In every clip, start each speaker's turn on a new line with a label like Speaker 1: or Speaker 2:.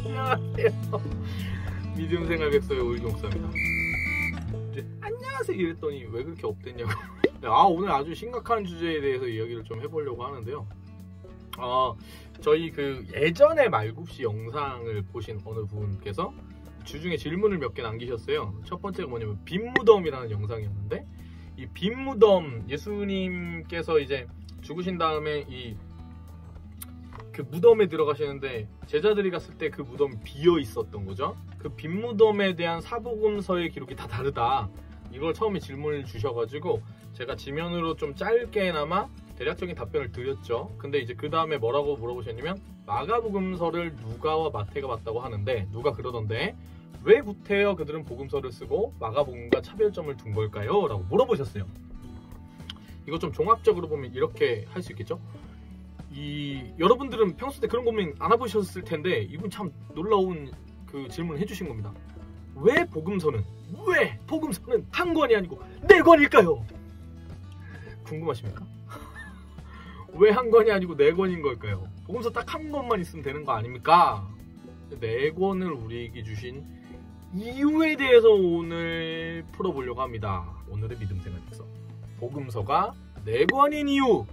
Speaker 1: 안녕하세요. 믿음 생활 백서의 오일종 목사입니다. 안녕하세요 이랬더니 왜 그렇게 업됐냐고. 오늘 아주 심각한 주제에 대해서 이야기를 좀 해보려고 하는데요. 저희 그 예전에 말굽시 영상을 보신 어느 분께서 주중에 질문을 몇 개 남기셨어요. 첫 번째가 뭐냐면 빈무덤이라는 영상이었는데, 이 빈무덤, 예수님께서 이제 죽으신 다음에 그 무덤에 들어가시는데 제자들이 갔을 때 그 무덤이 비어 있었던 거죠. 그 빈무덤에 대한 사복음서의 기록이 다 다르다, 이걸 처음에 질문을 주셔가지고 제가 지면으로 좀 짧게나마 대략적인 답변을 드렸죠. 근데 이제 그 다음에 뭐라고 물어보셨냐면, 마가복음서를 누가와 마태가 봤다고 하는데 누가 그러던데 왜 구태여 그들은 복음서를 쓰고 마가복음과 차별점을 둔 걸까요? 라고 물어보셨어요. 이거 좀 종합적으로 보면 이렇게 할 수 있겠죠. 여러분들은 평소 때 그런 고민 안 해보셨을 텐데 이분 참 놀라운 그 질문을 해주신 겁니다. 왜 복음서는 한 권이 아니고 4권일까요? 궁금하십니까? 왜 한 권이 아니고 4권인 걸까요? 복음서 딱 한 권만 있으면 되는 거 아닙니까? 4권을 우리에게 주신 이유에 대해서 오늘 풀어보려고 합니다. 오늘의 믿음 생활에서 복음서가 4권인 이유.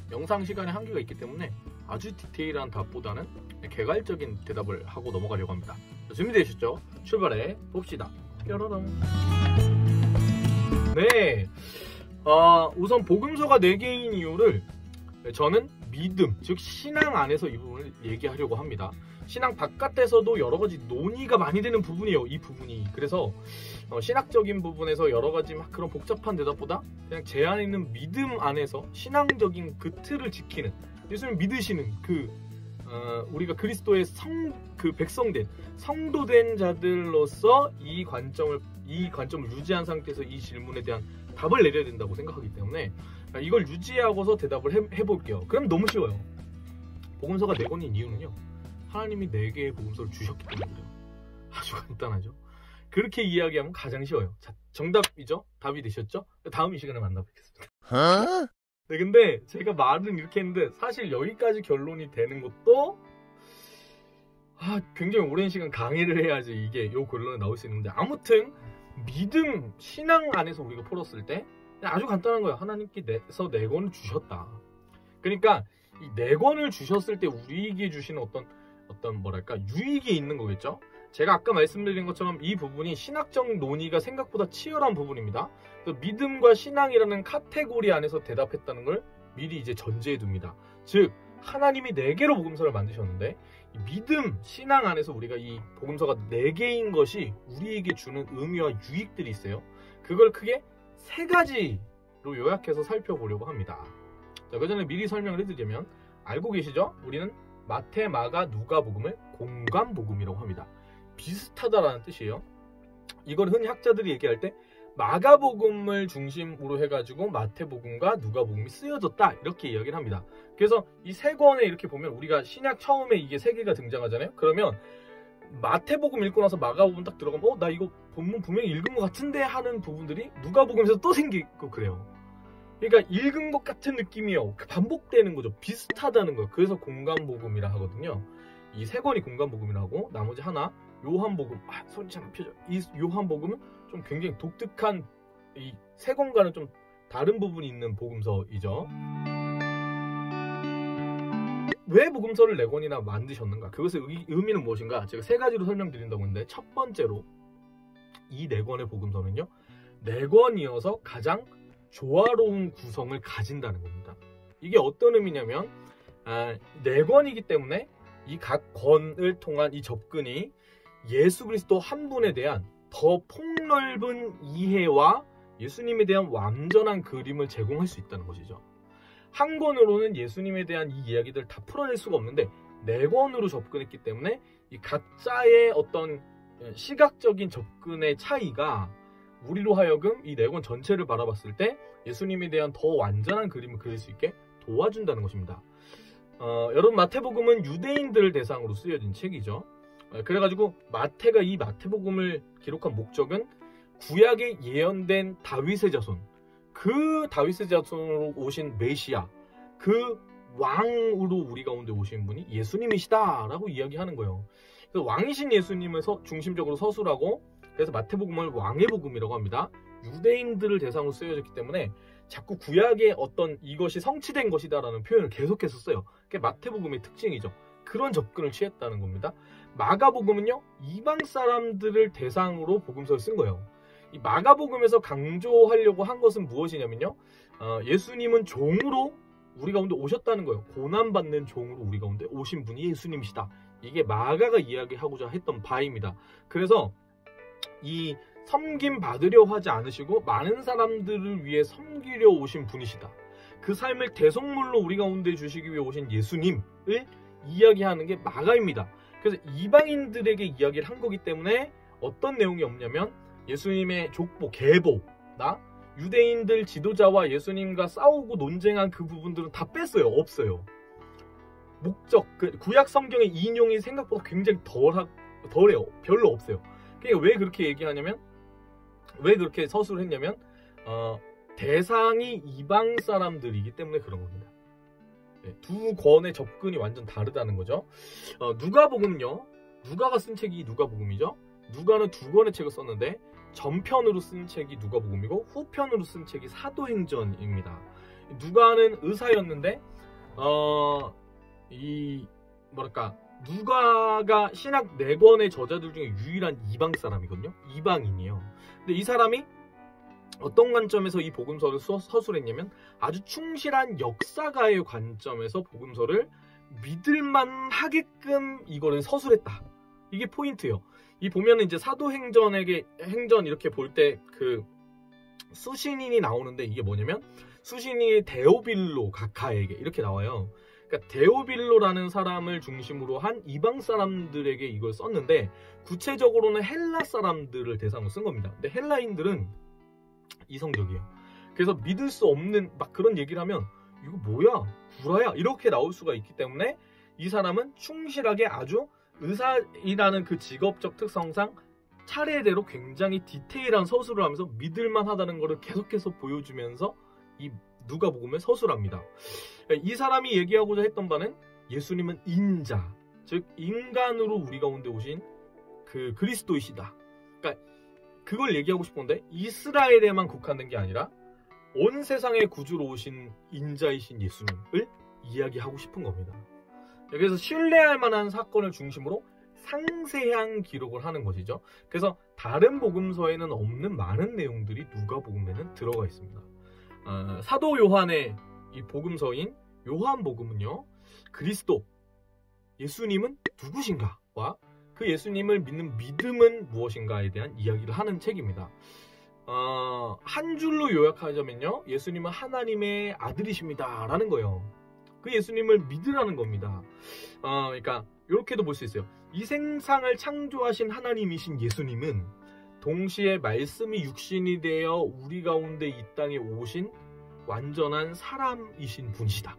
Speaker 1: 영상 시간에 한계가 있기 때문에 아주 디테일한 답보다는 개괄적인 대답을 하고 넘어가려고 합니다. 준비되셨죠? 출발해 봅시다. 뾰로롱. 네, 우선 복음서가 4개인 이유를 저는 믿음, 즉 신앙 안에서 이 부분을 얘기하려고 합니다. 신앙 바깥에서도 여러 가지 논의가 많이 되는 부분이에요, 이 부분이. 그래서 신학적인 부분에서 여러 가지 막 그런 복잡한 대답보다 그냥 제 안에 있는 믿음 안에서 신앙적인 그 틀을 지키는, 예수님 믿으시는 우리가 그리스도의 백성된 성도된 자들로서 이 관점을 유지한 상태에서 이 질문에 대한 답을 내려야 된다고 생각하기 때문에 이걸 유지하고서 대답을 해볼게요. 그럼 너무 쉬워요. 복음서가 4권인 이유는요, 하나님이 4개의 복음서를 주셨기 때문이에요. 아주 간단하죠. 그렇게 이야기하면 가장 쉬워요. 자, 정답이죠? 답이 되셨죠? 다음 이 시간에 만나뵙겠습니다. 네, 근데 제가 말은 이렇게 했는데 사실 여기까지 결론이 되는 것도 굉장히 오랜 시간 강의를 해야지 이게 요 결론이 나올 수 있는데, 아무튼 믿음, 신앙 안에서 우리가 풀었을 때 아주 간단한 거예요. 하나님께서 4권을 주셨다. 그러니까 이 4권을 주셨을 때 우리에게 주시는 어떤 뭐랄까 유익이 있는 거겠죠. 제가 아까 말씀드린 것처럼 이 부분이 신학적 논의가 생각보다 치열한 부분입니다. 믿음과 신앙이라는 카테고리 안에서 대답했다는 걸 미리 이제 전제해 둡니다. 즉 하나님이 4개로 복음서를 만드셨는데 이 믿음, 신앙 안에서 우리가 이 복음서가 4개인 것이 우리에게 주는 의미와 유익들이 있어요. 그걸 크게 3가지로 요약해서 살펴보려고 합니다. 자, 그 전에 미리 설명을 해드리자면, 알고 계시죠? 우리는 마태, 마가, 누가복음을 공관복음이라고 합니다. 비슷하다라는 뜻이에요. 이걸 흔히 학자들이 얘기할 때 마가복음을 중심으로 해가지고 마태복음과 누가복음이 쓰여졌다, 이렇게 이야기를 합니다. 그래서 이 3권에 이렇게 보면 우리가 신약 처음에 이게 3개가 등장하잖아요. 그러면 마태복음 읽고 나서 마가복음 딱 들어가면 나 이거 본문 분명히 읽은 것 같은데 하는 부분들이 누가복음에서 또 생기고 그래요. 그러니까 읽은 것 같은 느낌이요, 반복되는 거죠. 비슷하다는 거예요. 그래서 공관복음이라 하거든요. 이 3권이 공관복음이라고, 나머지 하나 요한복음, 소리 잘 안 펴져. 이 요한복음은 좀 굉장히 독특한, 이 3권과는 좀 다른 부분이 있는 복음서이죠. 왜 복음서를 4권이나 만드셨는가? 그것의 의미는 무엇인가? 제가 3가지로 설명드린다고 했는데, 첫 번째로 이 4권의 복음서는요, 4권이어서 가장 조화로운 구성을 가진다는 겁니다. 이게 어떤 의미냐면 4권이기 때문에 이 각 권을 통한 이 접근이 예수 그리스도 한 분에 대한 더 폭넓은 이해와 예수님에 대한 완전한 그림을 제공할 수 있다는 것이죠. 한 권으로는 예수님에 대한 이 이야기들을 다 풀어낼 수가 없는데 4권으로 접근했기 때문에 이 각자의 어떤 시각적인 접근의 차이가 우리로 하여금 이 4권 전체를 바라봤을 때 예수님에 대한 더 완전한 그림을 그릴 수 있게 도와준다는 것입니다. 여러분, 마태복음은 유대인들을 대상으로 쓰여진 책이죠. 그래가지고 마태가 이 마태복음을 기록한 목적은 구약에 예언된 다윗의 자손, 그 다윗의 자손으로 오신 메시아, 그 왕으로 우리 가운데 오신 분이 예수님이시다 라고 이야기하는 거예요. 그래서 왕이신 예수님을 중심적으로 서술하고, 그래서 마태복음을 왕의 복음이라고 합니다. 유대인들을 대상으로 쓰여졌기 때문에 자꾸 구약의 어떤 이것이 성취된 것이다 라는 표현을 계속해서 써요. 그게 마태복음의 특징이죠. 그런 접근을 취했다는 겁니다. 마가복음은요, 이방 사람들을 대상으로 복음서를 쓴 거예요. 이 마가복음에서 강조하려고 한 것은 무엇이냐면요, 예수님은 종으로 우리 가운데 오셨다는 거예요. 고난받는 종으로 우리 가운데 오신 분이 예수님이시다. 이게 마가가 이야기하고자 했던 바입니다. 그래서 이 섬김 받으려 하지 않으시고 많은 사람들을 위해 섬기려 오신 분이시다. 그 삶을 대속물로 우리 가운데 주시기 위해 오신 예수님을 이야기하는 게 마가입니다. 그래서 이방인들에게 이야기를 한 거기 때문에 어떤 내용이 없냐면 예수님의 족보, 계보나 유대인들 지도자와 예수님과 싸우고 논쟁한 그 부분들은 다 뺐어요. 없어요. 목적, 구약 성경의 인용이 생각보다 굉장히 덜해요. 별로 없어요. 그러니까 왜 그렇게 얘기하냐면, 왜 그렇게 서술을 했냐면 대상이 이방 사람들이기 때문에 그런 겁니다. 두 권의 접근이 완전 다르다는 거죠. 누가복음은요, 누가가 쓴 책이 누가복음이죠. 누가는 두 권의 책을 썼는데 전편으로 쓴 책이 누가복음이고 후편으로 쓴 책이 사도행전입니다. 누가는 의사였는데 누가가 신학 4권의 저자들 중에 유일한 이방 사람이거든요. 이방인이에요. 근데 이 사람이 어떤 관점에서 이 복음서를 서술했냐면 아주 충실한 역사가의 관점에서 복음서를 믿을만 하게끔 이거를 서술했다. 이게 포인트예요. 이 보면은 이제 사도행전 이렇게 볼 때 그 수신인이 나오는데 이게 뭐냐면 수신인이 데오빌로 각하에게 이렇게 나와요. 그러니까 데오빌로라는 사람을 중심으로 한 이방 사람들에게 이걸 썼는데 구체적으로는 헬라 사람들을 대상으로 쓴 겁니다. 근데 헬라인들은 이성적이에요. 그래서 믿을 수 없는 막 그런 얘기를 하면 이거 뭐야? 구라야? 이렇게 나올 수가 있기 때문에 이 사람은 충실하게 아주 의사이라는 그 직업적 특성상 차례대로 굉장히 디테일한 서술을 하면서 믿을만하다는 것을 계속해서 보여주면서 이 누가복음을 서술합니다. 이 사람이 얘기하고자 했던 바는 예수님은 인자, 즉 인간으로 우리 가운데 오신 그 그리스도이시다. 그러니까 그걸 얘기하고 싶은데 이스라엘에만 국한된 게 아니라 온 세상의 구주로 오신 인자이신 예수님을 이야기하고 싶은 겁니다. 그래서 신뢰할 만한 사건을 중심으로 상세한 기록을 하는 것이죠. 그래서 다른 복음서에는 없는 많은 내용들이 누가복음에는 들어가 있습니다. 사도 요한의 이 복음서인 요한복음은요, 그리스도, 예수님은 누구신가와 그 예수님을 믿는 믿음은 무엇인가에 대한 이야기를 하는 책입니다. 한 줄로 요약하자면요, 예수님은 하나님의 아들이십니다 라는 거예요. 그 예수님을 믿으라는 겁니다. 그러니까 이렇게도 볼 수 있어요. 이 세상을 창조하신 하나님이신 예수님은 동시에 말씀이 육신이 되어 우리 가운데 이 땅에 오신 완전한 사람이신 분이시다.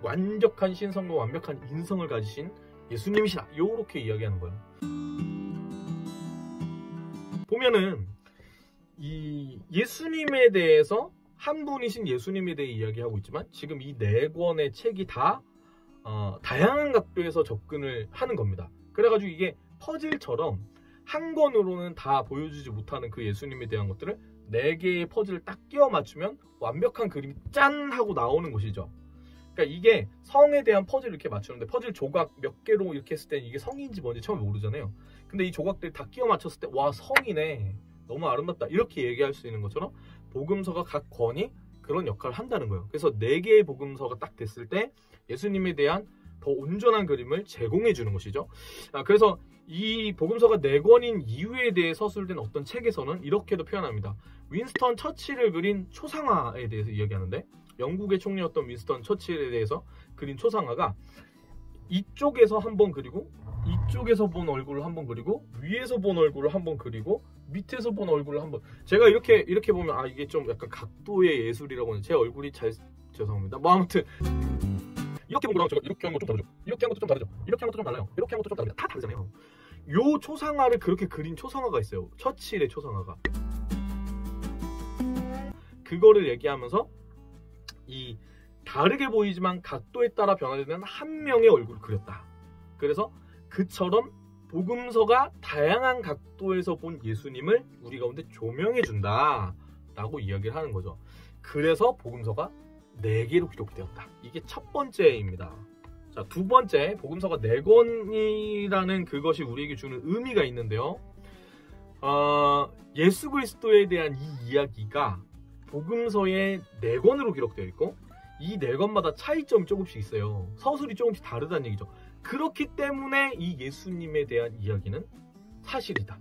Speaker 1: 완벽한 신성과 완벽한 인성을 가지신 예수님이시다. 이렇게 이야기하는 거예요. 보면은 이 예수님에 대해서 한 분이신 예수님에 대해 이야기하고 있지만 지금 이 4권의 책이 다 다양한 각도에서 접근을 하는 겁니다. 그래가지고 이게 퍼즐처럼 한 권으로는 다 보여주지 못하는 그 예수님에 대한 것들을 4개의 퍼즐을 딱 끼워 맞추면 완벽한 그림이 짠 하고 나오는 것이죠. 그러니까 이게 성에 대한 퍼즐을 이렇게 맞추는데 퍼즐 조각 몇 개로 이렇게 했을 때 이게 성인지 뭔지 처음에 모르잖아요. 근데 이 조각들이 다 끼워 맞췄을 때 와, 성이네, 너무 아름답다, 이렇게 얘기할 수 있는 것처럼 복음서가 각 권이 그런 역할을 한다는 거예요. 그래서 4개의 복음서가 딱 됐을 때 예수님에 대한 더 온전한 그림을 제공해 주는 것이죠. 그래서 이 복음서가 4권인 이유에 대해 서술된 어떤 책에서는 이렇게도 표현합니다. 윈스턴 처칠을 그린 초상화에 대해서 이야기하는데, 영국의 총리였던 윈스턴 처칠에 대해서 그린 초상화가 이쪽에서 한번 그리고 이쪽에서 본 얼굴을 한번 그리고 위에서 본 얼굴을 한번 그리고 밑에서 본 얼굴을 한번, 제가 이렇게 보면 이게 좀 약간 각도의 예술이라고 하는, 제 얼굴이 죄송합니다. 뭐 아무튼 이렇게 본 거랑 제가 이렇게 한 거 좀 다르죠. 이렇게 한 것도 좀 다르죠. 이렇게 한 것도 좀 달라요. 이렇게 한 것도 좀 다릅니다. 다 다르잖아요. 요 초상화를 그렇게 그린 초상화가 있어요. 처칠의 초상화가. 그거를 얘기하면서 이 다르게 보이지만 각도에 따라 변화되는 한 명의 얼굴을 그렸다. 그래서 그처럼 복음서가 다양한 각도에서 본 예수님을 우리 가운데 조명해 준다 라고 이야기를 하는 거죠. 그래서 복음서가 4개로 기록되었다. 이게 첫 번째입니다. 자, 두 번째, 복음서가 4권이라는 그것이 우리에게 주는 의미가 있는데요. 예수 그리스도에 대한 이 이야기가 복음서에 4권으로 기록되어 있고 이 4권마다 차이점이 조금씩 있어요. 서술이 조금씩 다르다는 얘기죠. 그렇기 때문에 이 예수님에 대한 이야기는 사실이다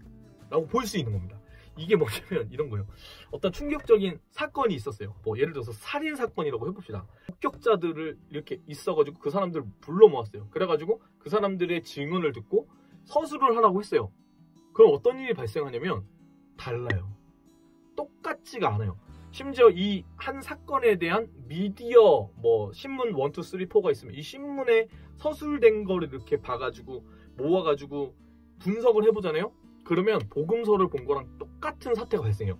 Speaker 1: 라고 볼 수 있는 겁니다. 이게 뭐냐면 이런 거예요. 어떤 충격적인 사건이 있었어요. 뭐 예를 들어서 살인 사건이라고 해봅시다. 목격자들을 이렇게 있어가지고 그 사람들을 불러 모았어요. 그래가지고 그 사람들의 증언을 듣고 서술을 하라고 했어요. 그럼 어떤 일이 발생하냐면 달라요. 똑같지가 않아요. 심지어 이 한 사건에 대한 미디어 뭐 신문 1, 2, 3, 4가 있으면 이 신문에 서술된 거를 이렇게 봐가지고 모아가지고 분석을 해보잖아요. 그러면 복음서를 본 거랑 똑같은 사태가 발생해요.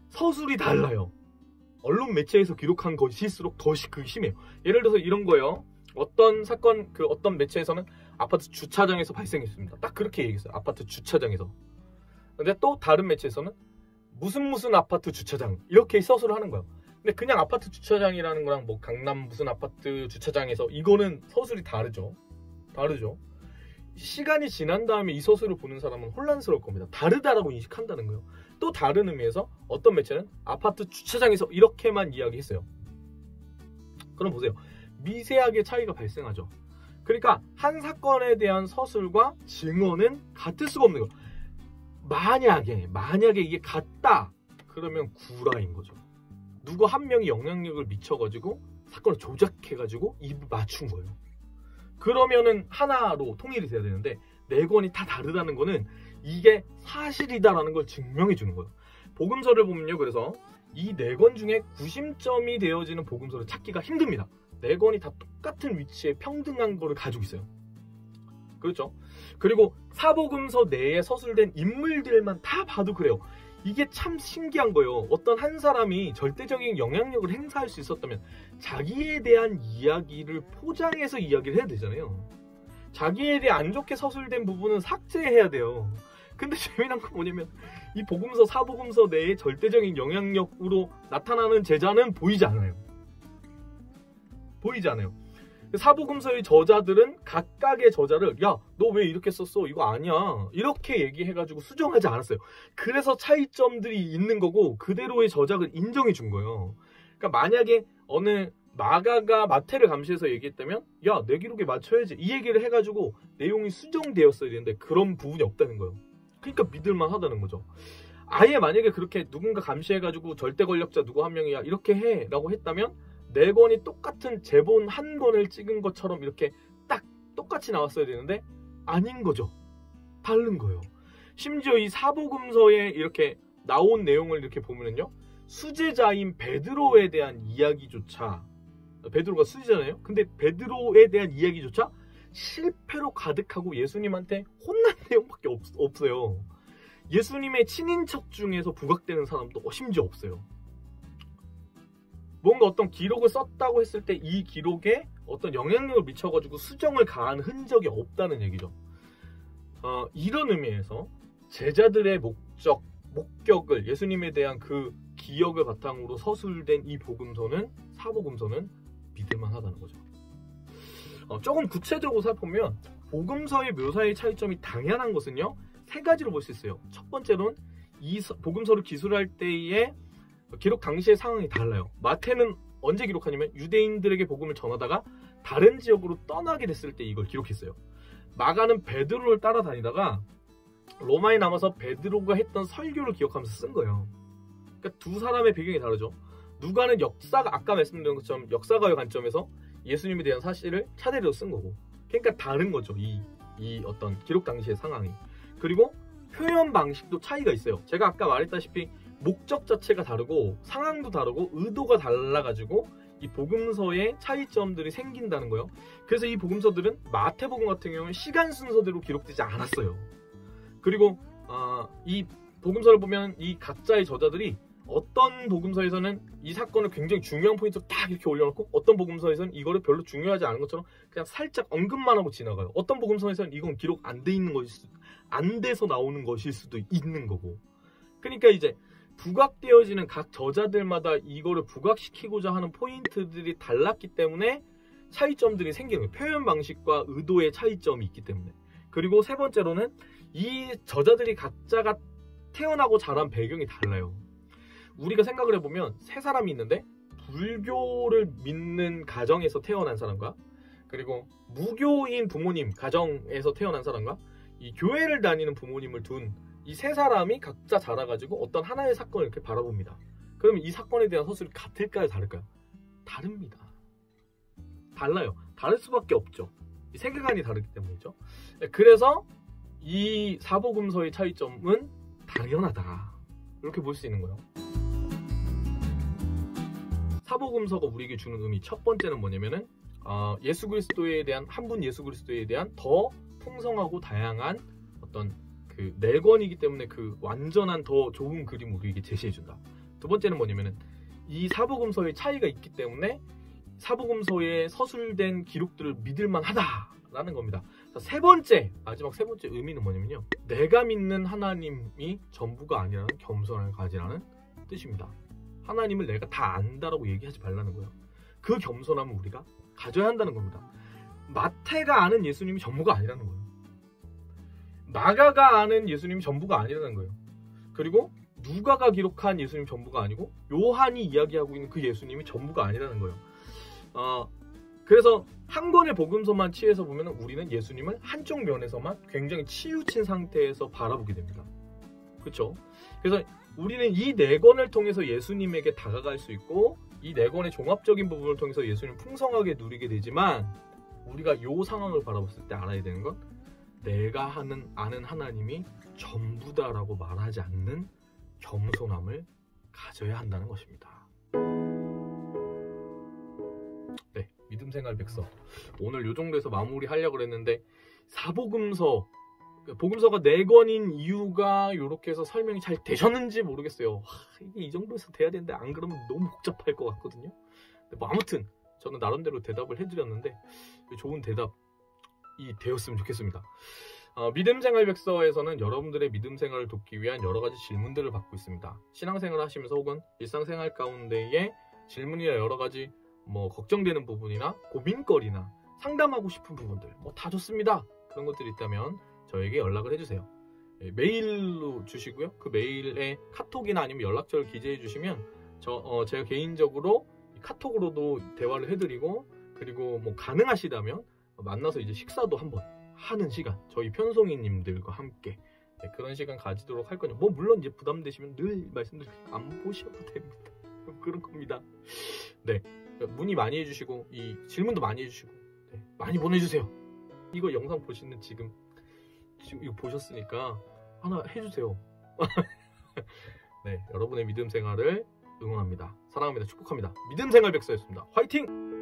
Speaker 1: 서술이 달라요. 언론 매체에서 기록한 것일수록 더 그게 심해요. 예를 들어서 이런 거예요. 어떤 사건, 어떤 매체에서는 아파트 주차장에서 발생했습니다. 딱 그렇게 얘기했어요. 아파트 주차장에서. 근데 또 다른 매체에서는 무슨 아파트 주차장 이렇게 서술을 하는 거예요. 근데 그냥 아파트 주차장이라는 거랑 뭐 강남 무슨 아파트 주차장에서 이거는 서술이 다르죠. 시간이 지난 다음에 이 서술을 보는 사람은 혼란스러울 겁니다. 다르다라고 인식한다는 거예요. 또 다른 의미에서 어떤 매체는 아파트 주차장에서 이렇게만 이야기했어요. 그럼 보세요. 미세하게 차이가 발생하죠. 그러니까 한 사건에 대한 서술과 증언은 같을 수가 없는 거예요. 만약에 이게 같다 그러면 구라인 거죠. 누구 한 명이 영향력을 미쳐가지고 사건을 조작해가지고 입을 맞춘 거예요. 그러면은 하나로 통일이 돼야 되는데 4권이 다 다르다는 거는 이게 사실이다라는 걸 증명해 주는 거예요. 복음서를 보면요. 그래서 이 4권 중에 구심점이 되어지는 복음서를 찾기가 힘듭니다. 4권이 다 똑같은 위치에 평등한 거를 가지고 있어요. 그렇죠? 그리고 사복음서 내에 서술된 인물들만 다 봐도 그래요. 이게 참 신기한 거예요. 어떤 한 사람이 절대적인 영향력을 행사할 수 있었다면 자기에 대한 이야기를 포장해서 이야기를 해야 되잖아요. 자기에 대해 안 좋게 서술된 부분은 삭제해야 돼요. 근데 재미난 건 뭐냐면 이 복음서, 사복음서 내에 절대적인 영향력으로 나타나는 제자는 보이지 않아요. 사복음서의 저자들은 각각의 저자를 야, 너 왜 이렇게 썼어? 이거 아니야. 이렇게 얘기해가지고 수정하지 않았어요. 그래서 차이점들이 있는 거고 그대로의 저작을 인정해 준 거예요. 그러니까 만약에 어느 마가가 마태를 감시해서 얘기했다면 야, 내 기록에 맞춰야지. 이 얘기를 해가지고 내용이 수정되었어야 되는데 그런 부분이 없다는 거예요. 그러니까 믿을만 하다는 거죠. 아예 만약에 그렇게 누군가 감시해가지고 절대 권력자 누구 한 명이야 이렇게 해 라고 했다면 4권이 똑같은 제본 한 권을 찍은 것처럼 이렇게 딱 똑같이 나왔어야 되는데 아닌 거죠. 다른 거예요. 심지어 이 사복음서에 이렇게 나온 내용을 이렇게 보면은요. 수제자인 베드로에 대한 이야기조차 베드로가 수제잖아요. 근데 베드로에 대한 이야기조차 실패로 가득하고 예수님한테 혼난 내용밖에 없어요. 예수님의 친인척 중에서 부각되는 사람도 심지어 없어요. 뭔가 어떤 기록을 썼다고 했을 때 이 기록에 어떤 영향력을 미쳐가지고 수정을 가한 흔적이 없다는 얘기죠. 이런 의미에서 제자들의 목격을 예수님에 대한 그 기억을 바탕으로 서술된 이 복음서는 사복음서는 믿을만하다는 거죠. 조금 구체적으로 살펴보면 복음서의 묘사의 차이점이 당연한 것은요. 3가지로 볼 수 있어요. 첫 번째로는 이 복음서를 기술할 때의 기록 당시의 상황이 달라요. 마태는 언제 기록하냐면 유대인들에게 복음을 전하다가 다른 지역으로 떠나게 됐을 때 이걸 기록했어요. 마가는 베드로를 따라다니다가 로마에 남아서 베드로가 했던 설교를 기억하면서 쓴 거예요. 그러니까 두 사람의 배경이 다르죠. 누가는 역사가 아까 말씀드린 것처럼 역사가의 관점에서 예수님에 대한 사실을 차대로 쓴 거고. 그러니까 다른 거죠. 이 어떤 기록 당시의 상황이. 그리고 표현 방식도 차이가 있어요. 제가 아까 말했다시피 목적 자체가 다르고 상황도 다르고 의도가 달라가지고 이 복음서의 차이점들이 생긴다는 거예요. 그래서 이 복음서들은 마태복음 같은 경우는 시간 순서대로 기록되지 않았어요. 그리고 이 복음서를 보면 이 각자의 저자들이 어떤 복음서에서는 이 사건을 굉장히 중요한 포인트로 딱 이렇게 올려놓고 어떤 복음서에서는 이거를 별로 중요하지 않은 것처럼 그냥 살짝 언급만 하고 지나가요. 어떤 복음서에서는 이건 기록 안 돼 있는 것일 안 돼서 나오는 것일 수도 있는 거고. 그러니까 이제 부각되어지는 각 저자들마다 이거를 부각시키고자 하는 포인트들이 달랐기 때문에 차이점들이 생기는 거예요. 표현 방식과 의도의 차이점이 있기 때문에. 그리고 세 번째로는 이 저자들이 각자가 태어나고 자란 배경이 달라요. 우리가 생각을 해보면 세 사람이 있는데 불교를 믿는 가정에서 태어난 사람과 그리고 무교인 부모님 가정에서 태어난 사람과 이 교회를 다니는 부모님을 둔 이 세 사람이 각자 자라가지고 어떤 하나의 사건을 이렇게 바라봅니다. 그러면 이 사건에 대한 서술이 같을까요? 다를까요? 다릅니다. 달라요. 다를 수밖에 없죠. 이 세계관이 다르기 때문이죠. 그래서 이 사복음서의 차이점은 당연하다. 이렇게 볼 수 있는 거예요. 사복음서가 우리에게 주는 의미 첫 번째는 뭐냐면은 예수 그리스도에 대한 한 분 예수 그리스도에 대한 더 풍성하고 다양한 어떤 그 내권이기 때문에 그 완전한 더 좋은 그림을 우리에게 제시해준다. 두 번째는 뭐냐면은 이 사복음서의 차이가 있기 때문에 사복음서에 서술된 기록들을 믿을만 하다라는 겁니다. 세 번째, 마지막 세 번째 의미는 뭐냐면요. 내가 믿는 하나님이 전부가 아니라는 겸손함을 가지라는 뜻입니다. 하나님을 내가 다 안다라고 얘기하지 말라는 거예요. 그 겸손함을 우리가 가져야 한다는 겁니다. 마태가 아는 예수님이 전부가 아니라는 거예요. 마가가 아는 예수님이 전부가 아니라는 거예요. 그리고 누가가 기록한 예수님 전부가 아니고 요한이 이야기하고 있는 그 예수님이 전부가 아니라는 거예요. 그래서 한 권의 복음서만 취해서 보면 우리는 예수님을 한쪽 면에서만 굉장히 치우친 상태에서 바라보게 됩니다. 그렇죠? 그래서 우리는 이 네 권을 통해서 예수님에게 다가갈 수 있고 이 네 권의 종합적인 부분을 통해서 예수님을 풍성하게 누리게 되지만 우리가 이 상황을 바라봤을 때 알아야 되는 건 내가 아는 하나님이 전부다라고 말하지 않는 겸손함을 가져야 한다는 것입니다. 네, 믿음생활 백서 오늘 이 정도에서 마무리하려고 했는데 복음서가 4권인 이유가 이렇게 해서 설명이 잘 되셨는지 모르겠어요. 이게 이 정도에서 돼야 되는데 안 그러면 너무 복잡할 것 같거든요. 뭐 아무튼 저는 나름대로 대답을 해드렸는데 좋은 대답이 되었으면 좋겠습니다. 믿음생활 백서에서는 여러분들의 믿음생활을 돕기 위한 여러 가지 질문들을 받고 있습니다. 신앙생활을 하시면서 혹은 일상생활 가운데에 질문이나 여러 가지 걱정되는 부분이나 고민거리나 상담하고 싶은 부분들 다 좋습니다. 그런 것들이 있다면 저에게 연락을 해주세요. 메일로 주시고요. 그 메일에 카톡이나 아니면 연락처를 기재해 주시면 제가 개인적으로 카톡으로도 대화를 해드리고 그리고 가능하시다면 만나서 이제 식사도 한번 하는 시간 저희 편송이님들과 함께 그런 시간 가지도록 할 거니까 물론 이제 부담되시면 늘 말씀드릴게요. 안 보셔도 됩니다. 그런 겁니다. 네, 문의 많이 해주시고 이 질문도 많이 해주시고 많이 보내주세요. 이거 영상 보시는 지금 이거 보셨으니까 하나 해주세요. 네, 여러분의 믿음 생활을 응원합니다. 사랑합니다. 축복합니다. 믿음 생활 백서였습니다. 화이팅!